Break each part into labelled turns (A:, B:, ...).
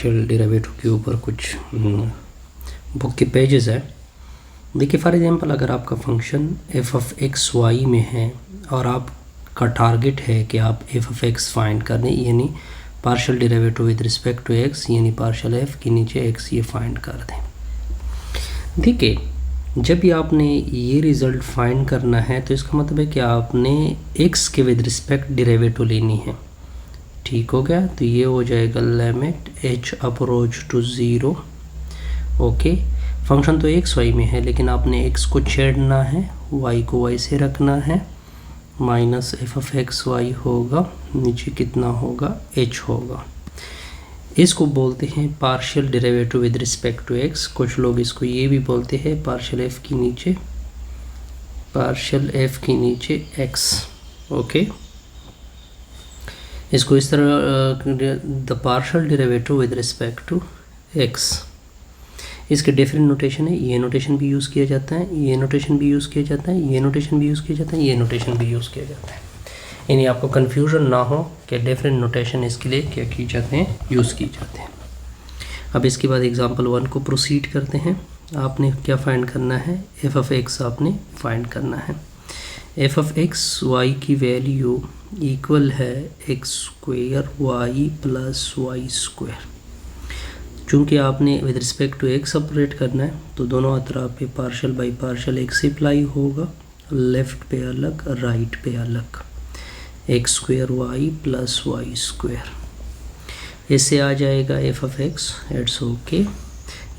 A: Partial derivative के ऊपर कुछ बुक के पेजेस है। देखिए फॉर एग्जांपल अगर आपका function F of X Y में है और आपका टारगेट है कि आप एफ ऑफ एक्स फाइंड कर दें, यानी partial derivative with respect to X, यानी पार्शियल एफ के नीचे एक्स ये फाइंड कर दें। देखिए जब भी आपने ये रिज़ल्ट फाइंड करना है तो इसका मतलब है कि आपने एक्स के विद रिस्पेक्ट डेरिवेटिव लेनी है। ठीक हो गया, तो ये हो जाएगा limit H approach to zero. Okay, function तो एक्स वाई में है लेकिन आपने एक्स को छेड़ना है, वाई को वाई से रखना है, minus F of X Y होगा, नीचे कितना होगा एच होगा। इसको बोलते हैं partial derivative with respect to X. कुछ लोग इसको ये भी बोलते हैं पार्शियल एफ के नीचे एक्स। ओके, इसको इस तरह the partial derivative with respect to X. इसके डिफरेंट नोटेशन है, ये नोटेशन भी यूज़ किया जाता है, ये नोटेशन भी यूज़ किया जाता है, ये नोटेशन भी यूज़ किया जाता है, ये नोटेशन भी यूज़ किया जाता है। यानी आपको कन्फ्यूजन ना हो कि डिफरेंट नोटेशन इसके लिए क्या की जाते हैं, यूज़ की जाते हैं। अब इसके बाद एग्जांपल 1 को प्रोसीड करते हैं। आपने क्या फाइंड करना है, एफ ऑफ एक्स आपने फाइंड करना है। एफ ऑफ एक्स वाई की वैल्यू इक्वल है X square Y plus Y square. चूँकि आपने with respect to X operate करना है तो दोनों अतराफ पे partial by partial X apply होगा, लेफ़्ट पे अलग राइट पे अलग, X square Y plus Y square. इससे आ जाएगा F of X, it's okay,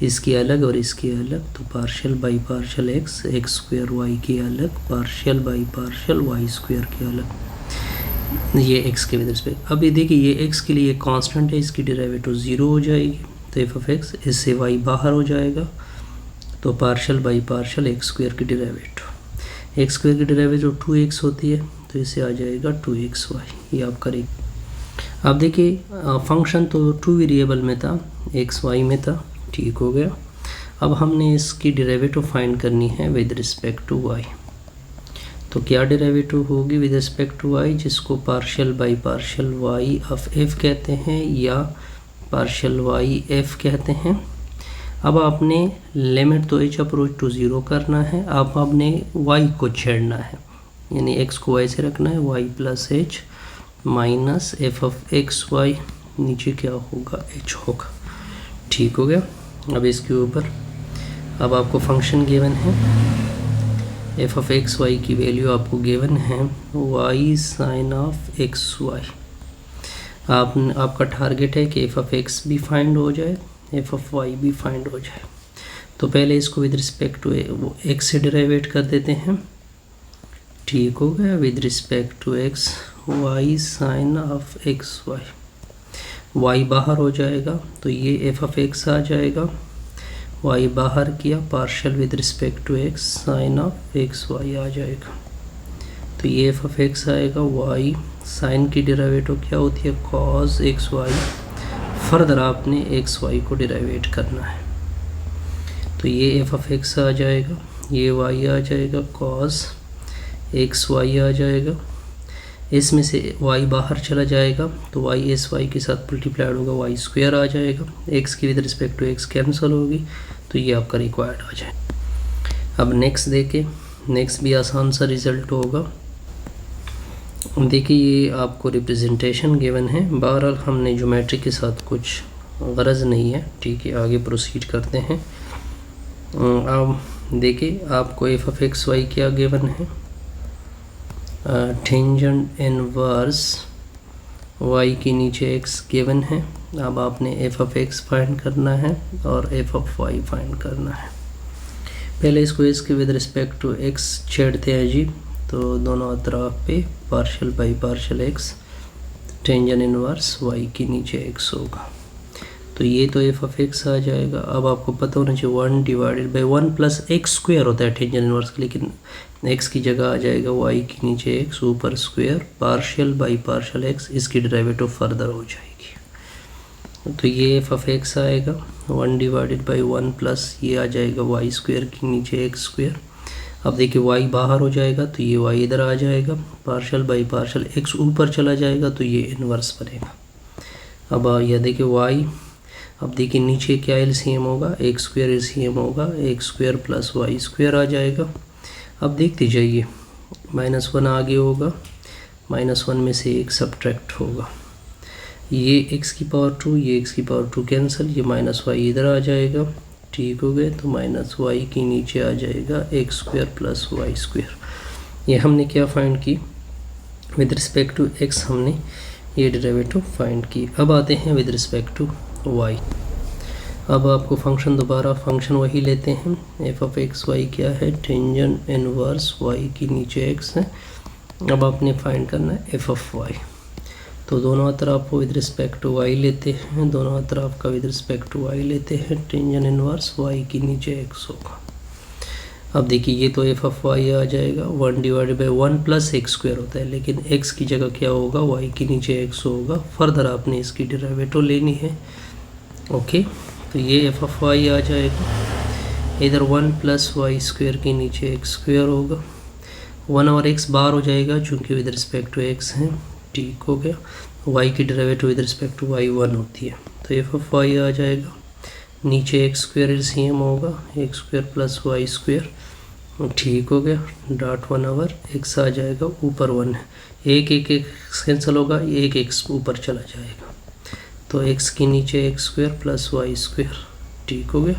A: इसकी अलग और इसकी अलग, तो partial by partial X, X square Y की अलग, partial by partial Y square की अलग, ये एक्स के विद रिस्पेक्ट। अब ये देखिए ये एक्स के लिए कांस्टेंट है, इसकी डेरिवेटिव 0 हो जाएगी, तो एफ ऑफ एक्स, इससे वाई बाहर हो जाएगा, तो partial by partial x square की डेरिवेटिव, एक्स स्क्वेयर की डेरिवेटिव 2x होती है, तो इससे आ जाएगा 2xy, ये आप करेंगे। अब देखिए फंक्शन तो 2 वेरिएबल में था, एक्स वाई में था, ठीक हो गया। अब हमने इसकी डेरिवेटिव फाइंड करनी है विद रिस्पेक्ट टू वाई। तो क्या डेरिवेटिव होगी विद रिस्पेक्ट टू वाई, जिसको partial by partial Y of F कहते हैं या पार्शियल वाई एफ कहते हैं। अब आपने लिमिट तो एच अप्रोच टू 0 करना है, अब आपने वाई को छेड़ना है, यानी एक्स को वाई से रखना है, Y plus H minus F of X Y, नीचे क्या होगा एच होगा। ठीक हो गया। अब इसके ऊपर अब आपको फंक्शन गिवन है, एफ ऑफ एक्स वाई की वैल्यू आपको गिवन है Y sine of X Y. आपका टारगेट है कि एफ ऑफ एक्स भी फाइंड हो जाए, एफ ऑफ वाई भी फाइंड हो जाए। तो पहले इसको विद रिस्पेक्ट टू एक्स से डेरिवेट कर देते हैं। ठीक हो गया, with respect to X Y sine of X Y, Y बाहर हो जाएगा तो ये एफ ऑफ एक्स आ जाएगा, वाई बाहर किया, partial with respect to X sine of X Y आ जाएगा, तो ये एफ ऑफ एक्स आएगा, वाई साइन की डेरिवेटिव क्या होती है कॉस एक्स वाई, फर्दर आपने एक्स वाई को डेरिवेट करना है, तो ये एफ ऑफ एक्स आ जाएगा, ये वाई आ जाएगा, कॉस एक्स वाई आ जाएगा, इसमें से y बाहर चला जाएगा तो y इस y के साथ मल्टीप्लाइड होगा, वाई स्क्वेयर आ जाएगा, x की with respect to x cancel होगी, तो ये आपका रिक्वायर्ड आ जाए। अब नेक्स्ट देखें, नेक्स्ट भी आसान सा रिज़ल्ट होगा। देखिए ये आपको रिप्रेजेंटेशन गिवन है, बहरहाल हमने ज्योमेट्री के साथ कुछ गरज नहीं है, ठीक है, आगे प्रोसीड करते हैं। अब देखिए आपको एफ ऑफ एक्स वाई क्या गिवन है, टेंजेंट इनवर्स y के नीचे x गिवन है। अब आपने एफ ऑफ एक्स फाइंड करना है और एफ ऑफ y फाइंड करना है। पहले इसको इसके विद रिस्पेक्ट टू x छेड़ते हैं जी, तो दोनों अतराफ पे partial by partial x, tangent inverse y के नीचे x होगा, तो ये तो एफ ऑफ एक्स आ जाएगा। अब आपको पता होना चाहिए 1 divided by 1 plus x square होता है टेंजेंट इनवर्स, लेकिन एक्स की जगह आ जाएगा वाई के नीचे एक्स ऊपर square, partial by partial x, इसकी डेरिवेटिव फर्दर हो जाएगी, तो ये एफ ऑफ एक्स आएगा 1 डिवाइडेड बाई 1 प्लस ये आ जाएगा वाई स्क्वेयर के नीचे एक्स स्क्वेयर। अब देखिए वाई बाहर हो जाएगा तो ये वाई इधर आ जाएगा, पार्शियल बाई पार्शियल एक्स ऊपर चला जाएगा तो ये इन्वर्स बनेगा। अब यह देखिए वाई अब देखिए नीचे क्या एलसीएम होगा, एक्स स्क्वायर एलसीएम होगा, X square plus Y square आ जाएगा। अब देखते जाइए, -1 आगे होगा, -1 में से एक सब्ट्रैक्ट होगा, ये x की पावर 2, ये x की पावर 2 कैंसिल, ये -y इधर आ जाएगा, ठीक हो गए। तो -y के नीचे आ जाएगा X square plus Y square. ये हमने क्या फाइंड की, विद रिस्पेक्ट टू x हमने ये डेरिवेटिव फाइंड की। अब आते हैं विद रिस्पेक्ट टू y। अब आपको फंक्शन दोबारा फंक्शन वही लेते हैं, एफ ऑफ एक्स वाई क्या है, टेंजेंट इनवर्स y के नीचे x है। अब आपने फाइंड करना है एफ ऑफ y, तो दोनों तरफ विद रिस्पेक्ट टू y लेते हैं, दोनों तरफ का विद रिस्पेक्ट टू y लेते हैं, टेंजेंट इनवर्स y के नीचे x होगा। अब देखिए ये तो एफ ऑफ y आ जाएगा, 1 divided by 1 plus x square होता है, लेकिन x की जगह क्या होगा, y के नीचे x होगा। फर्दर आपने इसकी डेरिवेटिव लेनी है, ओके। तो ये एफ ऑफ y आ जाएगा, इधर 1 प्लस वाई स्क्वायर के नीचे एक्स स्क्वायर होगा, 1 और x बाहर हो जाएगा चूँकि विद रिस्पेक्ट टू x है, ठीक हो गया। y की derivative with respect to y 1 होती है, तो एफ ऑफ y आ जाएगा, नीचे एक्स स्क्वायर एलसीएम होगा, X square plus Y square, ठीक हो गया। डॉट 1 ओवर x आ जाएगा, ऊपर 1 है, एक कैंसिल होगा, एक x ऊपर चला जाएगा, तो x के नीचे X square plus Y square, ठीक हो गया।